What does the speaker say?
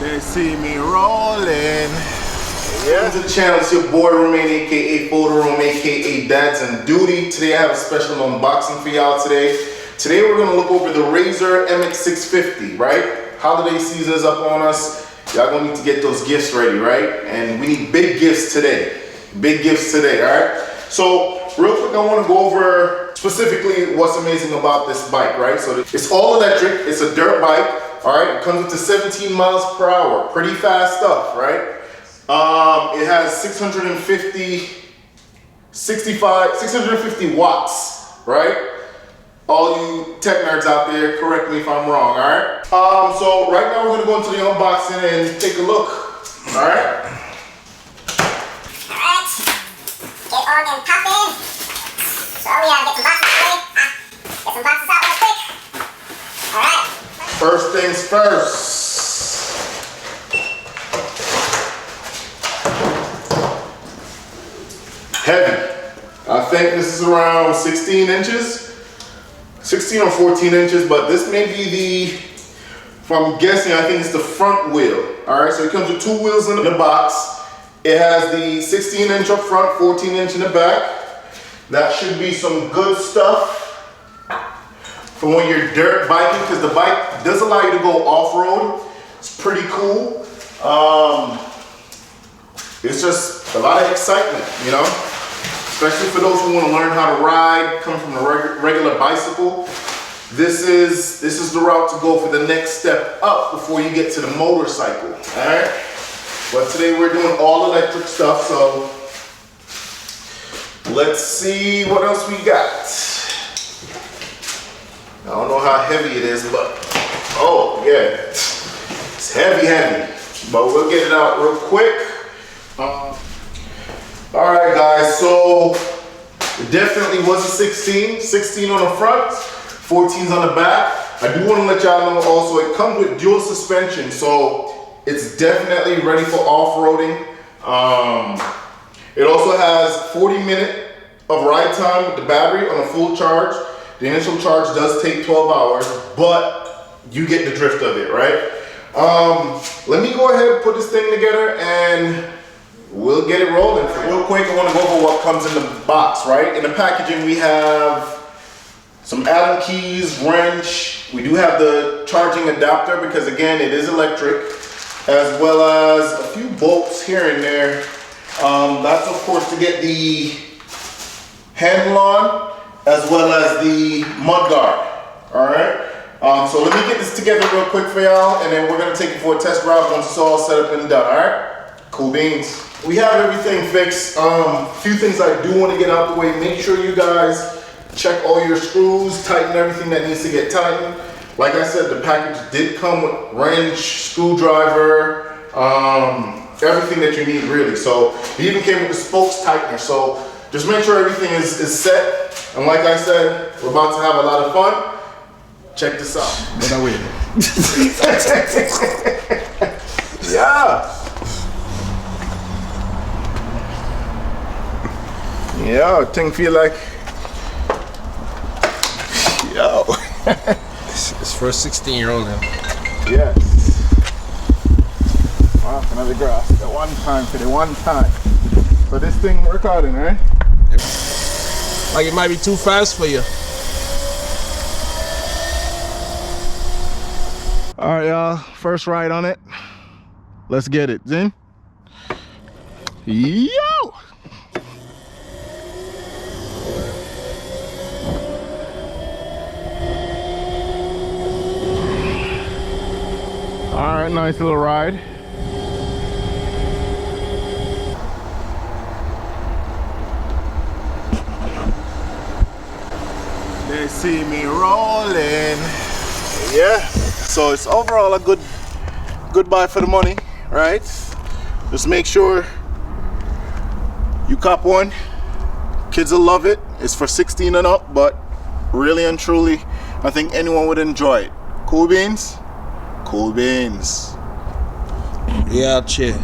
They see me rolling. Welcome to the channel. It's your boy Romain, aka Photo Room, aka Dad's on Duty. Today I have a special unboxing for y'all today. Today we're gonna look over the Razer MX650, right? Holiday season is up on us. Y'all gonna need to get those gifts ready, right? And we need big gifts today. Big gifts today, all right? So real quick, I wanna go over specifically what's amazing about this bike, right? So it's all electric, it's a dirt bike, all right? It comes up to 17 miles per hour, pretty fast stuff, right? It has 650 watts, right? All you tech nerds out there, correct me if I'm wrong, all right? So right now we're gonna go into the unboxing and take a look, all right? Get on and pop in. So we gotta get some boxes ready. Get some boxes out real quick. Alright. First things first. Heavy. I think this is around 16 inches. 16 or 14 inches, but this may be the, if I'm guessing, I think it's the front wheel. Alright, so it comes with two wheels in the box. It has the 16 inch up front, 14 inch in the back. That should be some good stuff for when you're dirt biking, because the bike does allow you to go off-road. It's pretty cool. It's just a lot of excitement, you know? Especially for those who want to learn how to ride, come from a regular bicycle. This is the route to go for the next step up before you get to the motorcycle, all right? But today we're doing all electric stuff, so let's see what else we got. I don't know how heavy it is, but oh yeah, it's heavy, but we'll get it out real quick. All right, guys, so it definitely was a 16 on the front, 14's on the back. I do want to let y'all know also it comes with dual suspension, so it's definitely ready for off-roading. It also has 40-minute of ride time with the battery on a full charge. The initial charge does take 12 hours, but you get the drift of it, right? Let me go ahead and put this thing together and we'll get it rolling. Real quick, I want to go over what comes in the box, right? In the packaging, we have some Allen keys, wrench. We do have the charging adapter because, again, it is electric, as well as a few bolts here and there. That's, of course, to get the handle on, as well as the mud guard, all right? So let me get this together real quick for y'all, and then we're gonna take it for a test drive once it's all set up and done, all right? Cool beans. We have everything fixed. A few things I do want to get out the way. Make sure you guys check all your screws, tighten everything that needs to get tightened. Like I said, the package did come with wrench, screwdriver, everything that you need really. So it even came with the spokes tightener. So just make sure everything is set. And like I said, we're about to have a lot of fun. Check this out. Yeah. Yeah, thing feel like, yo. It's for a 16-year-old. Yes. Wow, another grass. The one time for the one time. So this thing recording, right? Like it might be too fast for you. All right, y'all. First ride on it. Let's get it. Zin? Yo! All right, nice little ride. They see me rolling. Yeah, so it's overall a good buy for the money, right? Just make sure you cop one. Kids will love it. It's for 16 and up, but really and truly, I think anyone would enjoy it. Cool beans? Cool beans. Yeah, chill.